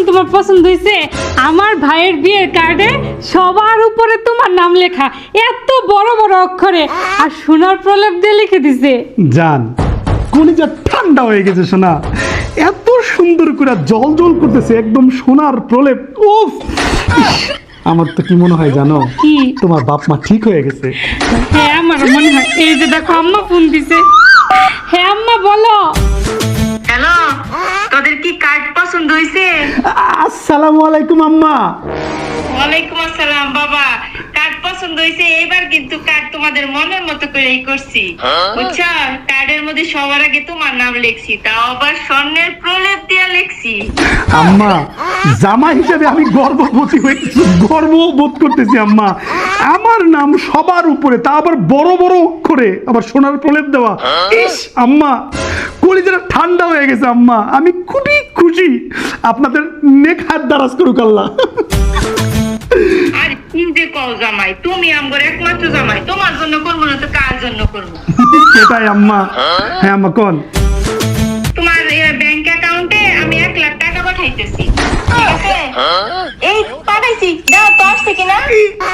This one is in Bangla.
তোমার পছন্দ হয়েছে? আমার ভাইয়ের বিয়ের কার্ডে সবার উপরে তোমার নাম লেখা, এত বড় বড় অক্ষরে, আর সোনার প্রলেপ দিয়ে লিখে দিছে। জান কলিজা ঠান্ডা হয়ে গেছে সোনা, এত সুন্দর করে জল জল করতেছে, একদম সোনার প্রলেপ। উফ, আমার তো কি মনে হয় জানো, কি? তোমার বাপ মা ঠিক হয়ে গেছে। হ্যাঁ আমার মনে হয়। এই যে দেখো আম্মা ফোন দিছে। হ্যাঁ আম্মা বলো। হ্যালো, তোদের কি কার্ড পছন্দ হয়েছে? আসসালামু আলাইকুম আম্মা। ওয়ালাইকুম আসসালাম বাবা। কার্ড পছন্দ হয়েছে, এবার কিন্তু কার্ড তোমাদের মনের মতো করেই করছি, বুঝছো? কার্ডের মধ্যে সবার আগে তোমার নাম লিখছি, তাও আবার স্বর্ণের প্রলেপ দিয়ে লিখছি। আম্মা, জামা হিসেবে আমি গর্ববোধ হয়েছি, গর্ববোধ করতেছি আম্মা। আমার নাম সবার উপরে, তা আবার বড় বড় অক্ষরে, আবার সোনার প্রলেপ দেওয়া। ইস আম্মা, কলিজাটা ঠান্ডা হয়ে গেছে আম্মা, আমি খুবই খুশি। আপনাদের নেক হাত দারাজ করুক আল্লাহ। আর কি যে কও জামাই, তুমি আমগর একমাত্র জামাই, তোমার জন্য করবো না তো কার জন্য করবো? সেটাই আম্মা। হ্যাঁ আম্মা কোন? তোমার ব্যাংক অ্যাকাউন্টে আমি 1 লাখ টাকা পাঠাইতেছি, ঠিক আছে? এই পাঠাইছি, দাও তো আসছে কিনা?